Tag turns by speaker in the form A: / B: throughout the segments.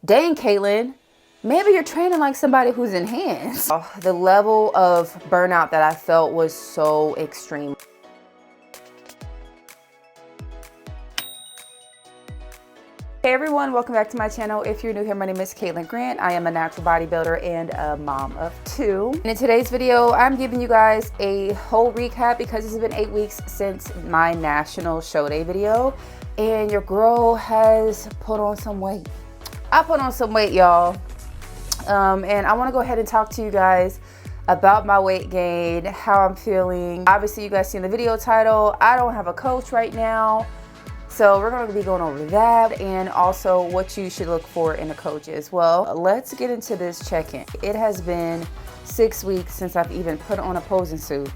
A: Dang, Caitlin, maybe you're training like somebody who's enhanced. The level of burnout that I felt was so extreme. Hey everyone, welcome back to my channel. If you're new here, my name is Caitlin Grant. I am a natural bodybuilder and a mom of 2. And in today's video, I'm giving you guys a whole recap because it's been 8 weeks since my national show day video. And your girl has put on some weight. I put on some weight, y'all. And I want to go ahead and talk to you guys about my weight gain, how I'm feeling. Obviously, you guys seen the video title. I don't have a coach right now. So we're going to be going over that and also what you should look for in a coach as well. Let's get into this check-in. It has been 6 weeks since I've even put on a posing suit.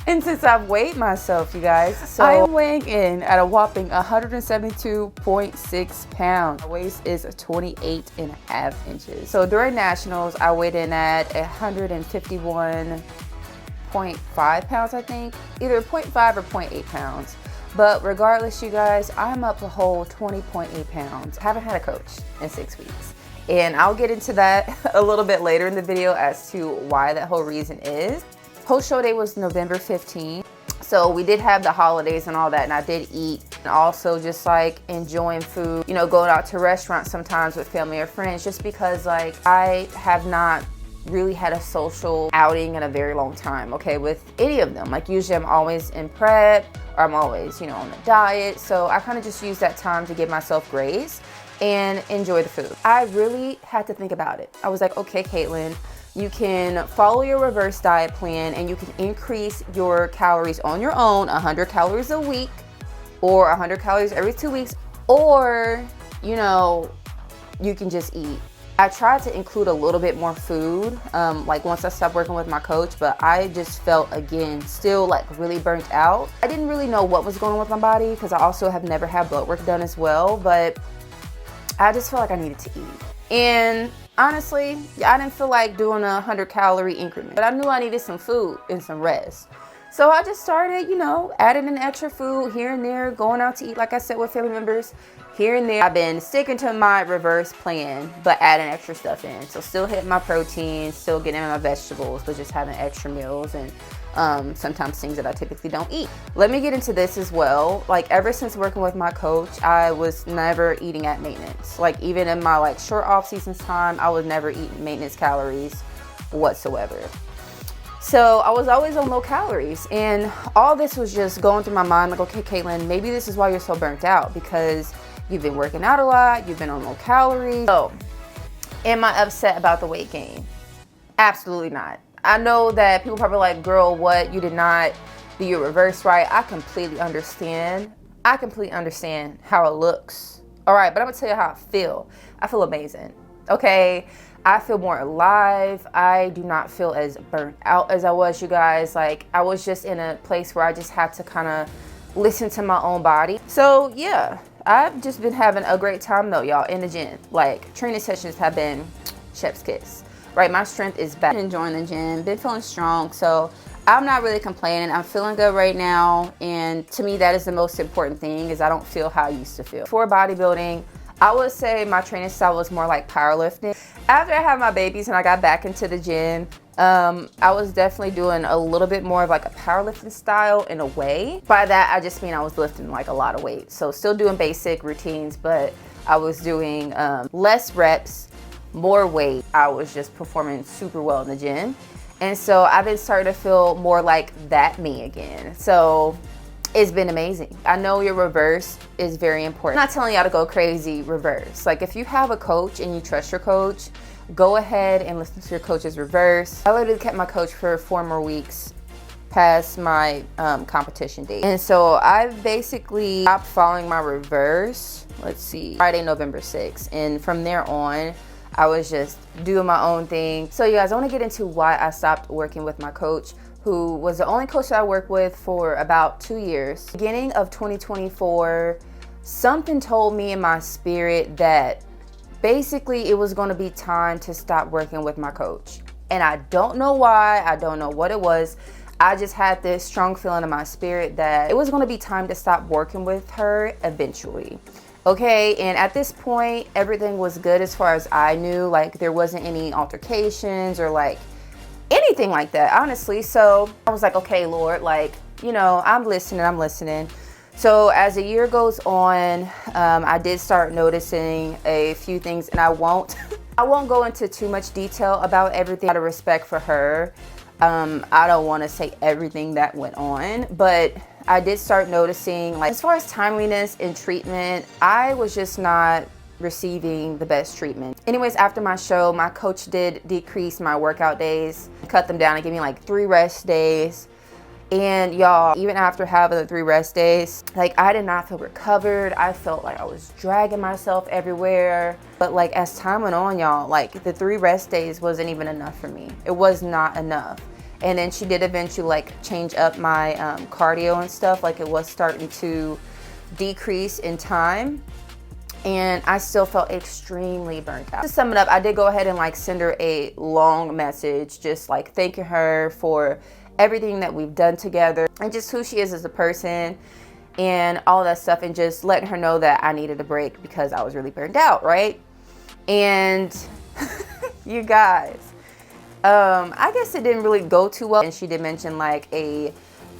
A: And since I've weighed myself, you guys. So I'm weighing in at a whopping 172.6 pounds. My waist is 28.5 inches. So during nationals, I weighed in at 151.5 pounds, I think. Either 0.5 or 0.8 pounds. But regardless, you guys, I'm up a whole 20.8 pounds. I haven't had a coach in 6 weeks. And I'll get into that a little bit later in the video as to why that whole reason is. Post-show day was November 15th. So we did have the holidays and all that, and I did eat. And also just like enjoying food, you know, going out to restaurants sometimes with family or friends, just because like I have not really had a social outing in a very long time, okay, with any of them. Like usually I'm always in prep or I'm always, you know, on a diet. So I kind of just use that time to give myself grace and enjoy the food. I really had to think about it. I was like, okay, Caitlin, you can follow your reverse diet plan and you can increase your calories on your own, 100 calories a week or 100 calories every 2 weeks, or, you know, you can just eat. I tried to include a little bit more food, like once I stopped working with my coach, but I just felt, again, still like really burnt out. I didn't really know what was going on with my body because I also have never had blood work done as well, but I just felt like I needed to eat. And honestly, I didn't feel like doing a 100 calorie increment, but I knew I needed some food and some rest. So I just started, you know, adding in extra food here and there, going out to eat, like I said, with family members here and there. I've been sticking to my reverse plan, but adding extra stuff in. So still hitting my protein, still getting my vegetables, but just having extra meals and sometimes things that I typically don't eat. Let me get into this as well. Like ever since working with my coach, I was never eating at maintenance. Like even in my like short off seasons time, I was never eating maintenance calories whatsoever. So I was always on low calories, and all this was just going through my mind like, okay, Caitlin, maybe this is why you're so burnt out, because you've been working out a lot, you've been on low calories. So am I upset about the weight gain? Absolutely not. I know that people probably like, girl, what? You did not do your reverse right. I completely understand. I completely understand how it looks. All right, but I'm gonna tell you how I feel. I feel amazing, okay? I feel more alive. I do not feel as burnt out as I was, you guys. Like I was just in a place where I just had to kind of listen to my own body. So yeah, I've just been having a great time though, y'all, in the gym. Like training sessions have been chef's kiss, right? My strength is back. Enjoying the gym, been feeling strong. So I'm not really complaining. I'm feeling good right now. And to me, that is the most important thing, is I don't feel how I used to feel. For bodybuilding, I would say my training style was more like powerlifting. After I had my babies and I got back into the gym, I was definitely doing a little bit more of like a powerlifting style in a way. By that, I just mean I was lifting like a lot of weight. So still doing basic routines, but I was doing less reps, more weight. I was just performing super well in the gym. And so I've been starting to feel more like that me again. So it's been amazing. I know your reverse is very important. I'm not telling y'all to go crazy reverse. Like if you have a coach and you trust your coach, go ahead and listen to your coach's reverse. I literally kept my coach for 4 more weeks past my competition date. And so I've basically stopped following my reverse, let's see, Friday, November 6th. And from there on, I was just doing my own thing. So you guys, I wanna get into why I stopped working with my coach, who was the only coach that I worked with for about 2 years. Beginning of 2024, something told me in my spirit that basically it was gonna be time to stop working with my coach. And I don't know why, I don't know what it was. I just had this strong feeling in my spirit that it was gonna be time to stop working with her eventually. Okay, and at this point, everything was good as far as I knew. Like, there wasn't any altercations or like anything like that, honestly. So I was like, okay, Lord, like, you know, I'm listening. So as the year goes on, I did start noticing a few things, and I won't go into too much detail about everything out of respect for her. I don't want to say everything that went on, but I did start noticing, like, as far as timeliness in treatment, I was just not receiving the best treatment. Anyways, after my show, my coach did decrease my workout days, cut them down and give me like 3 rest days. And y'all, even after having the 3 rest days, like, I did not feel recovered. I felt like I was dragging myself everywhere. But like, as time went on, y'all, like, the 3 rest days wasn't even enough for me. It was not enough. And then she did eventually like change up my cardio and stuff. Like, it was starting to decrease in time. And I still felt extremely burnt out. To sum it up, I did go ahead and like send her a long message, just like thanking her for everything that we've done together and just who she is as a person and all that stuff, and just letting her know that I needed a break because I was really burned out, right? And you guys, I guess it didn't really go too well. And she did mention like a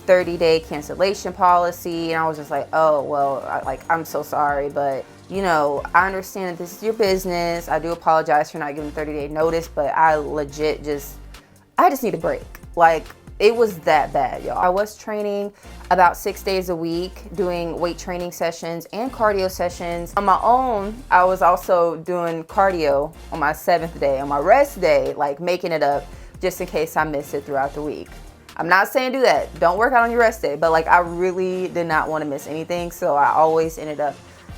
A: 30-day cancellation policy, and I was just like, oh, well, I'm so sorry, but you know, I understand that this is your business. I do apologize for not giving 30-day notice, but I legit I just need a break. Like, it was that bad, y'all. I was training about 6 days a week, doing weight training sessions and cardio sessions. On my own, I was also doing cardio on my 7th day, on my rest day, like making it up just in case I missed it throughout the week. I'm not saying do that. Don't work out on your rest day, but like, I really did not want to miss anything. So I always ended up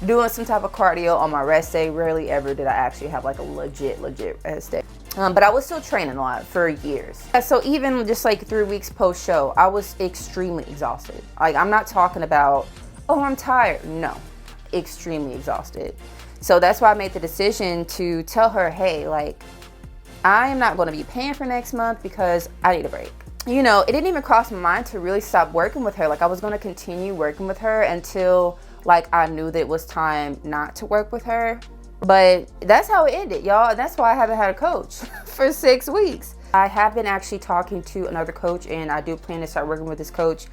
A: doing some type of cardio on my rest day. Rarely ever did I actually have like a legit rest day. But I was still training a lot for years. So even just like 3 weeks post show, I was extremely exhausted. Like, I'm not talking about, oh, I'm tired. No, extremely exhausted. So that's why I made the decision to tell her, hey, like, I am not going to be paying for next month because I need a break. You know, it didn't even cross my mind to really stop working with her. Like, I was going to continue working with her until like I knew that it was time not to work with her. But that's how it ended, y'all. And that's why I haven't had a coach for 6 weeks. I have been actually talking to another coach, and I do plan to start working with this coach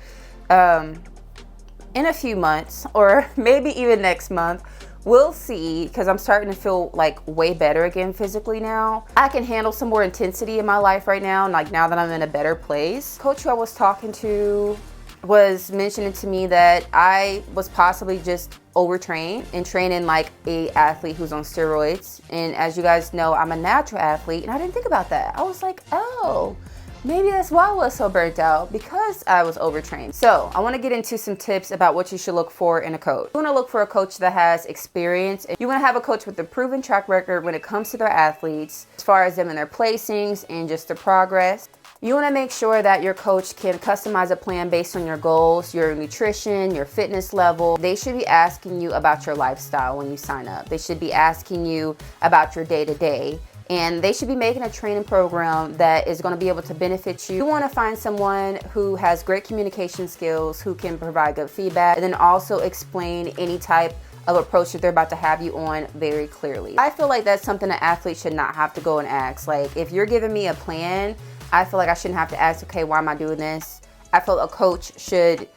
A: in a few months, or maybe even next month. We'll see, because I'm starting to feel like way better again physically now. I can handle some more intensity in my life right now, like now that I'm in a better place. Coach who I was talking to was mentioning to me that I was possibly just overtrained and training like a athlete who's on steroids. And as you guys know, I'm a natural athlete, and I didn't think about that. I was like, oh, maybe that's why I was so burnt out, because I was overtrained. So I want to get into some tips about what you should look for in a coach. You want to look for a coach that has experience. You want to have a coach with a proven track record when it comes to their athletes, as far as them and their placings and just their progress. You want to make sure that your coach can customize a plan based on your goals, your nutrition, your fitness level. They should be asking you about your lifestyle when you sign up. They should be asking you about your day-to-day. And they should be making a training program that is going to be able to benefit you. You want to find someone who has great communication skills, who can provide good feedback, and then also explain any type of approach that they're about to have you on very clearly. I feel like that's something an athlete should not have to go and ask. Like, if you're giving me a plan, I feel like I shouldn't have to ask, okay, why am I doing this? I feel a coach should,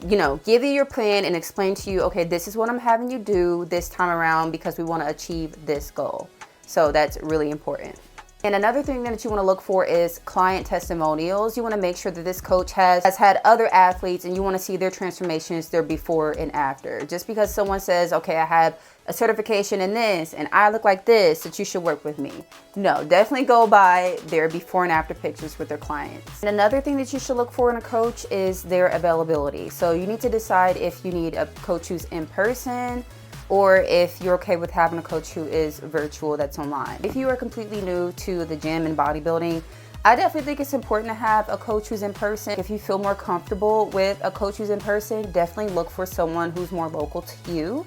A: you know, give you your plan and explain to you, okay, this is what I'm having you do this time around because we want to achieve this goal. So that's really important. And another thing that you want to look for is client testimonials. You want to make sure that this coach has had other athletes, and you want to see their transformations, their before and after. Just because someone says, okay, I have a certification in this and I look like this, that you should work with me. No, definitely go by their before and after pictures with their clients. And another thing that you should look for in a coach is their availability. So you need to decide if you need a coach who's in person, or if you're okay with having a coach who is virtual, that's online. If you are completely new to the gym and bodybuilding, I definitely think it's important to have a coach who's in person. If you feel more comfortable with a coach who's in person, definitely look for someone who's more local to you.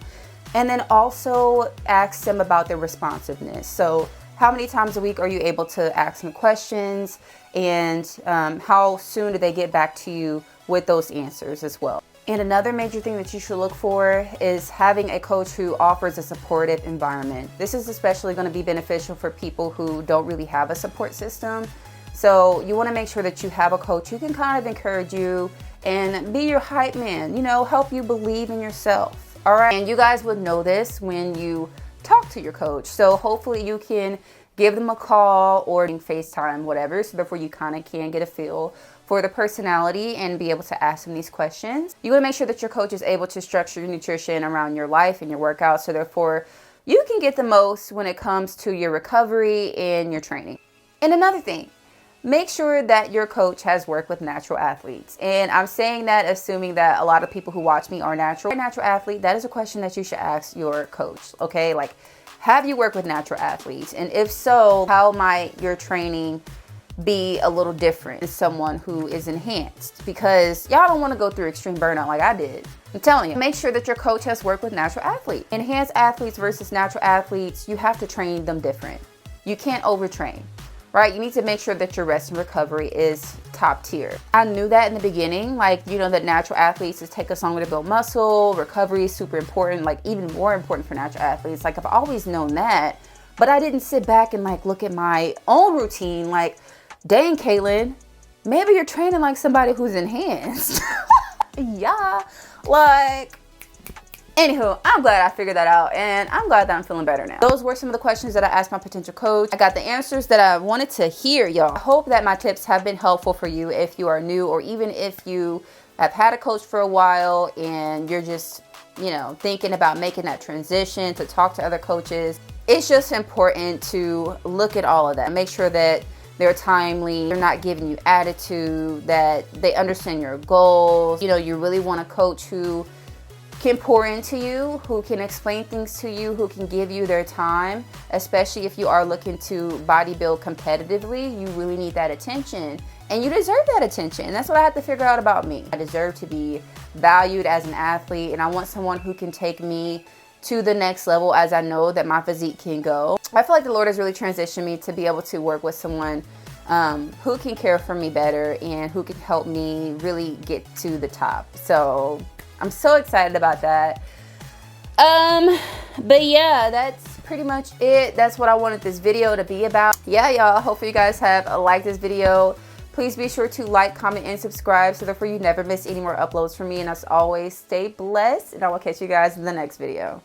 A: And then also ask them about their responsiveness. So how many times a week are you able to ask them questions, and how soon do they get back to you with those answers as well? And another major thing that you should look for is having a coach who offers a supportive environment. This is especially going to be beneficial for people who don't really have a support system. So you want to make sure that you have a coach who can kind of encourage you and be your hype man, you know, help you believe in yourself. All right. And you guys would know this when you talk to your coach. So hopefully you can give them a call or FaceTime, whatever. So therefore you kind of can get a feel for the personality and be able to ask them these questions. You want to make sure that your coach is able to structure your nutrition around your life and your workouts. So therefore you can get the most when it comes to your recovery and your training. And another thing, make sure that your coach has worked with natural athletes. And I'm saying that assuming that a lot of people who watch me are natural. Natural athlete, that is a question that you should ask your coach, okay? Like, have you worked with natural athletes? And if so, how might your training be a little different than someone who is enhanced? Because y'all don't want to go through extreme burnout like I did. I'm telling you, make sure that your coach has worked with natural athletes. Enhanced athletes versus natural athletes, you have to train them different. You can't overtrain. Right? You need to make sure that your rest and recovery is top tier. I knew that in the beginning, like, you know, that natural athletes take us longer to build muscle. Recovery is super important, like even more important for natural athletes. Like, I've always known that, but I didn't sit back and like look at my own routine. Like, dang, Caitlin, maybe you're training like somebody who's enhanced. Yeah, like, anywho, I'm glad I figured that out, and I'm glad that I'm feeling better now. Those were some of the questions that I asked my potential coach. I got the answers that I wanted to hear, y'all. I hope that my tips have been helpful for you if you are new, or even if you have had a coach for a while and you're just, you know, thinking about making that transition to talk to other coaches. It's just important to look at all of that. Make sure that they're timely, they're not giving you attitude, that they understand your goals. You know, you really want a coach who can pour into you, who can explain things to you, who can give you their time, especially if you are looking to bodybuild competitively. You really need that attention, and you deserve that attention. And that's what I had to figure out about me. I deserve to be valued as an athlete, and I want someone who can take me to the next level, as I know that my physique can go. I feel like the Lord has really transitioned me to be able to work with someone who can care for me better and who can help me really get to the top. So I'm so excited about that. But yeah, that's pretty much it. That's what I wanted this video to be about. Yeah, y'all, hopefully you guys have liked this video. Please be sure to like, comment, and subscribe so therefore you never miss any more uploads from me. And as always, stay blessed, and I will catch you guys in the next video.